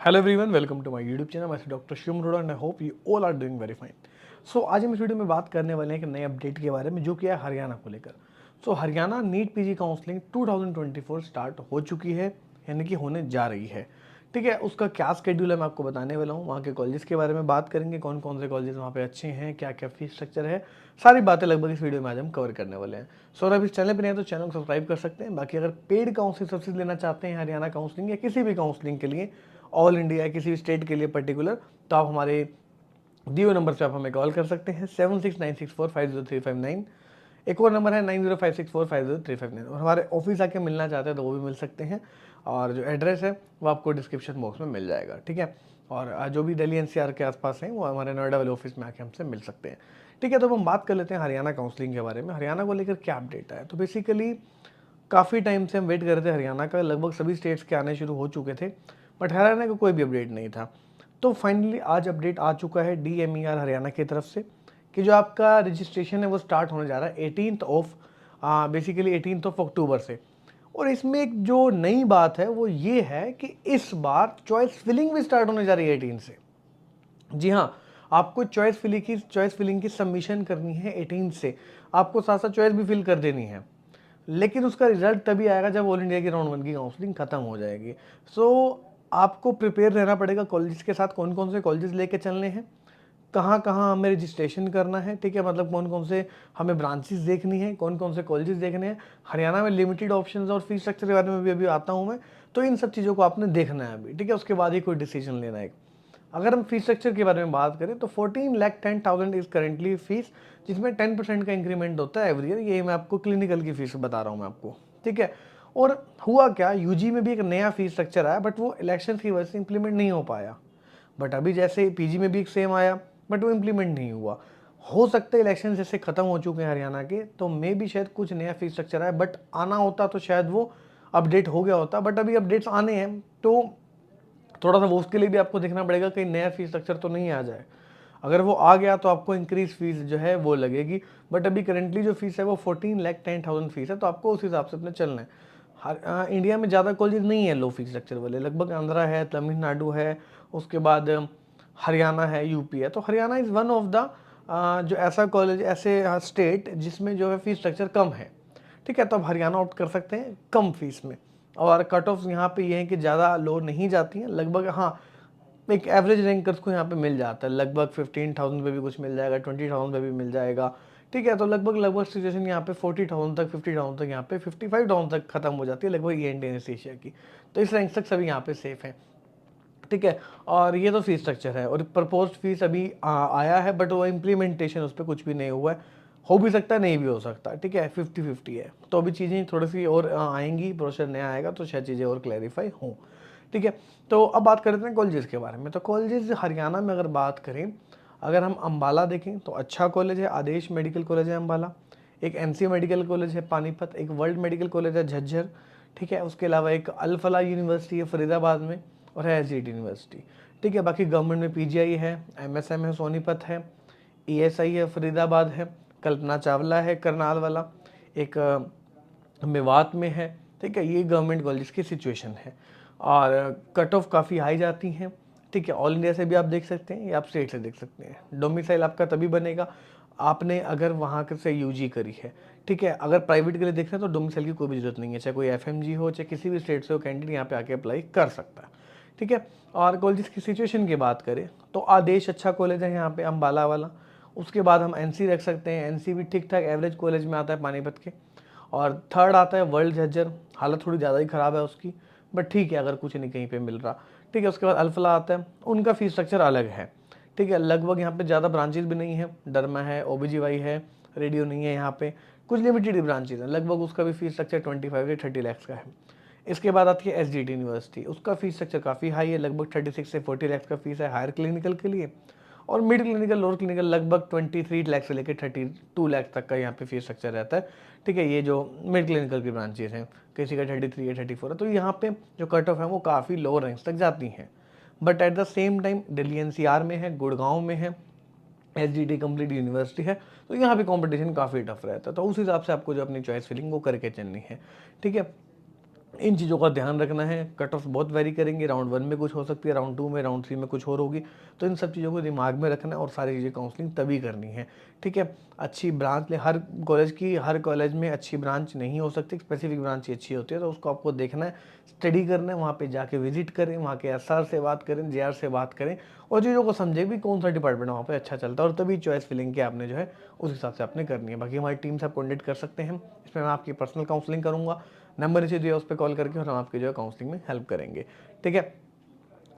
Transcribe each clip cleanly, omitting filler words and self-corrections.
Hello everyone, welcome to my YouTube channel. मैं doctor Shivam Arora and I hope you all are doing very fine. So आज हम इस video में बात करने वाले हैं एक नए अपडेट के बारे में जो कि है हरियाणा को लेकर। Haryana NEET PG counselling 2024 start हो चुकी है, यानी कि होने जा रही है। ठीक है, उसका क्या स्केड्यूल है मैं आपको बताने वाला हूँ। वहाँ के कॉलेजेस के बारे में बात करेंगे, कौन कौन से कॉलेजेस वहाँ पे अच्छे हैं, क्या क्या फीस स्ट्रक्चर है, सारी बातें लगभग इस वीडियो में आज हम कवर करने वाले हैं। अगर आप इस चैनल पर नहीं है तो चैनल को सब्सक्राइब कर सकते हैं। बाकी अगर पेड काउंसलिंग सर्विस लेना चाहते हैं हरियाणा काउंसलिंग या किसी भी काउंसलिंग के लिए, ऑल इंडिया या किसी भी स्टेट के लिए पर्टिकुलर, तो आप हमारे दिए हुए नंबर से आप हमें कॉल कर सकते हैं 7696450359। एक और नंबर है 9056450359। और हमारे ऑफिस आके मिलना चाहते हैं तो वो भी मिल सकते हैं, और जो एड्रेस है वो आपको डिस्क्रिप्शन बॉक्स में मिल जाएगा। ठीक है, और जो भी दिल्ली एनसीआर के आसपास हैं वो हमारे नोएडा वाले ऑफिस में आके हमसे मिल सकते हैं। ठीक है, तो अब हम बात कर लेते हैं हरियाणा काउंसलिंग के बारे में। हरियाणा को लेकर क्या अपडेट है, तो बेसिकली काफ़ी टाइम से हम वेट कर रहे थे हरियाणा का। लगभग सभी स्टेट्स के आने शुरू हो चुके थे, बट हरियाणा का कोई भी अपडेट नहीं था। तो फाइनली आज अपडेट आ चुका है DMER हरियाणा की तरफ से कि जो आपका रजिस्ट्रेशन है वो स्टार्ट होने जा रहा है 18 अक्टूबर से। और इसमें एक जो नई बात है वो ये है कि इस बार चॉइस फिलिंग भी स्टार्ट होने जा रही है 18 से। जी हाँ, आपको चॉइस फिलिंग की सबमिशन करनी है 18 से। आपको साथ साथ चॉइस भी फिल कर देनी है, लेकिन उसका रिजल्ट तभी आएगा जब ऑल इंडिया की राउंड 1 की काउंसलिंग खत्म हो जाएगी। आपको प्रिपेयर रहना पड़ेगा कॉलेजेस के साथ, कौन कौन से कॉलेजेस लेके चलने हैं, कहाँ कहाँ हमें रजिस्ट्रेशन करना है। ठीक है, मतलब कौन कौन से हमें ब्रांचेस देखनी है, कौन कौन से कॉलेजेस देखने हैं। हरियाणा में लिमिटेड ऑप्शंस और फीस स्ट्रक्चर के बारे में भी अभी आता हूँ मैं। तो इन सब चीज़ों को आपने देखना है अभी। ठीक है, उसके बाद ही कोई डिसीजन लेना है। अगर हम फीस स्ट्रक्चर के बारे में बात करें तो 14,10,000 इज करेंटली फीस, जिसमें 10% का इंक्रीमेंट होता है एवरी ईयर। ये मैं आपको क्लिनिकल की फीस बता रहा हूँ मैं आपको। ठीक है, और हुआ क्या, यूजी में भी एक नया फीस स्ट्रक्चर आया, बट वो इलेक्शन की वजह से इंप्लीमेंट नहीं हो पाया। बट अभी जैसे पीजी में भी एक सेम आया, बट वो इम्प्लीमेंट नहीं हुआ। हो सकता है इलेक्शन जैसे खत्म हो चुके हैं हरियाणा के, तो मे भी शायद कुछ नया फीस स्ट्रक्चर आया, बट आना होता तो शायद वो अपडेट हो गया होता। बट अभी अपडेट्स आने हैं, तो थोड़ा सा वो उसके लिए भी आपको देखना पड़ेगा कहीं नया फीस स्ट्रक्चर तो नहीं आ जाए। अगर वो आ गया तो आपको इंक्रीज फीस जो है वो लगेगी। बट अभी करेंटली जो फीस है वो 14,10,000 फीस है, तो आपको उस हिसाब से अपने चलना है। इंडिया में ज़्यादा कॉलेज नहीं है लो फीस स्ट्रक्चर वाले। लगभग आंध्रा है, तमिलनाडु है, उसके बाद हरियाणा है, यूपी है। तो Haryana is one of the जो ऐसा कॉलेज, ऐसे स्टेट जिसमें जो है फीस स्ट्रक्चर कम है। ठीक है, तो आप हरियाणा ऑप्ट कर सकते हैं कम फीस में। और कट ऑफ यहाँ पे ये है कि ज़्यादा लो नहीं जाती हैं। लगभग हाँ, एक एवरेज रैंकर्स को यहाँ पे मिल जाता है। लगभग 15,000 पे भी कुछ मिल जाएगा, 20,000 पे भी मिल जाएगा। ठीक है, तो लगभग लगभग सिचुएशन यहाँ पे 40,000 तक, 50,000 तक, यहाँ पे 55,000 तक खत्म हो जाती है लगभग ये इंडियन एशिया की। तो इस रैंक तक सभी यहाँ पे सेफ हैं। ठीक है, और ये तो फीस स्ट्रक्चर है। और प्रपोज फीस अभी आया है, बट वो इम्प्लीमेंटेशन उस पर कुछ भी नहीं हुआ है। हो भी सकता है, नहीं भी हो सकता। ठीक है, 50-50 है। तो अभी चीज़ें थोड़ी सी और आएंगी, प्रोसेस नया आएगा तो शायद चीज़ें और क्लैरिफाई हों। ठीक है, तो अब बात करते हैं कॉलेजेस के बारे में। तो कॉलेजेस हरियाणा में अगर बात करें, अगर हम अंबाला देखें तो अच्छा कॉलेज है, आदेश मेडिकल कॉलेज है अंबाला। एक एमसी मेडिकल कॉलेज है पानीपत, एक वर्ल्ड मेडिकल कॉलेज है झज्जर। ठीक है, उसके अलावा एक अल-फलाह यूनिवर्सिटी है फरीदाबाद में, और है एसजीटी यूनिवर्सिटी। ठीक है, बाकी गवर्नमेंट में पीजीआई है, एमएसएम है सोनीपत है, ईएसआई है फरीदाबाद है, कल्पना चावला है करनाल वाला, एक मेवात में है। ठीक है, ये गवर्नमेंट कॉलेज की सिचुएशन है। और कट ऑफ काफ़ी हाई जाती हैं। ठीक है, ऑल इंडिया से भी आप देख सकते हैं या आप स्टेट से देख सकते हैं। डोमिसाइल आपका तभी बनेगा आपने अगर वहाँ से यूजी करी है। ठीक है, अगर प्राइवेट के लिए देख रहे हैं तो डोमिसाइल की कोई भी जरूरत नहीं है। चाहे कोई एफएमजी हो, चाहे किसी भी स्टेट से हो, कैंडिडेट यहाँ पे आके अप्लाई कर सकता है। ठीक है, और कॉलेज की सिचुएशन की बात करें तो आदेश अच्छा कॉलेज है यहाँ पे अम्बाला वाला। उसके बाद हम एनसी रख सकते हैं, एनसी भी ठीक ठाक एवरेज कॉलेज में आता है पानीपत के। और थर्ड आता है वर्ल्ड झज्जर, हालत थोड़ी ज़्यादा ही ख़राब है उसकी, बट ठीक है अगर कुछ नहीं कहीं पे मिल रहा। ठीक है, उसके बाद अल्फला आता है, उनका फीस स्ट्रक्चर अलग है। ठीक है, लगभग यहाँ पे ज़्यादा ब्रांचेज भी नहीं है, डरमा है, ओबीजीवाई है, रेडियो नहीं है यहाँ पे, कुछ लिमिटेड ही ब्रांचेज हैं। लगभग उसका भी फीस स्ट्रक्चर 25 से 30 लाख का है। इसके बाद आती है एसजीटी यूनिवर्सिटी, उसका फीस स्ट्रक्चर काफ़ी हाई है, लगभग 36 से 40 लाख का फीस है हायर क्लिनिकल के लिए। और मिड क्लिनिकल, लोअर क्लिनिकल लगभग 23 लाख से लेकर 32 लाख तक का यहाँ पे फीस स्ट्रक्चर रहता है। ठीक है, ये जो मिड क्लिनिकल की ब्रांचेज हैं, किसी का 33 या 34 है, तो यहाँ पे जो कट ऑफ है वो काफ़ी लो रैंक्स तक जाती हैं। But at the same time Delhi NCR में है, गुड़गांव में है, एसजीटी कंप्लीट यूनिवर्सिटी है, तो यहाँ पे कंपटीशन काफ़ी टफ रहता है। तो उस हिसाब से आपको जो अपनी चॉइस फिलिंग वो करके चलनी है। ठीक है, इन चीज़ों का ध्यान रखना है। कट ऑफ बहुत वेरी करेंगे, राउंड 1 में कुछ हो सकती है, राउंड 2 में, राउंड 3 में कुछ और होगी। तो इन सब चीज़ों को दिमाग में रखना है और सारी चीज़ें काउंसलिंग तभी करनी है, ठीक है। अच्छी ब्रांच ले, हर कॉलेज में अच्छी ब्रांच नहीं हो सकती, स्पेसिफिक ब्रांच ही अच्छी होती है, तो उसको आपको देखना है, स्टडी करना है, वहाँ पे जाके विजिट करें, वहाँ के एसआर से बात करें, जेआर से बात करें और चीज़ों को समझें भी कौन सा डिपार्टमेंट वहाँ पे अच्छा चलता है, और तभी चॉइस फिलिंग के आपने जो है उस हिसाब से आपने करनी है। बाकी हमारी टीम से आप कॉन्टेक्ट कर सकते हैं, इसमें मैं आपकी पर्सनल काउंसलिंग करूँगा, नंबर नीचे दिया उस पर कॉल करके, और हम आपकी जो है काउंसलिंग में हेल्प करेंगे, ठीक है।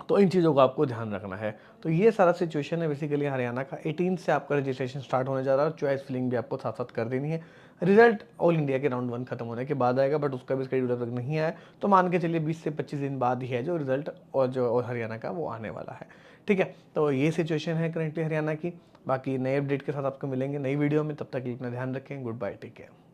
तो इन चीज़ों का आपको ध्यान रखना है। तो ये सारा सिचुएशन है बेसिकली हरियाणा का। 18 से आपका रजिस्ट्रेशन स्टार्ट होने जा रहा है और चॉइस फिलिंग भी आपको साथ साथ कर देनी है। रिजल्ट ऑल इंडिया के राउंड 1 खत्म होने के बाद आएगा, बट उसका भी शेड्यूल अब तक नहीं आया, तो मान के चलिए 20 से 25 दिन बाद ही है जो रिजल्ट और जो हरियाणा का वो आने वाला है, ठीक है। तो ये सिचुएशन है करेंटली हरियाणा की। बाकी नए अपडेट के साथ आपको मिलेंगे नई वीडियो में, तब तक अपना ध्यान रखें। Goodbye, take care.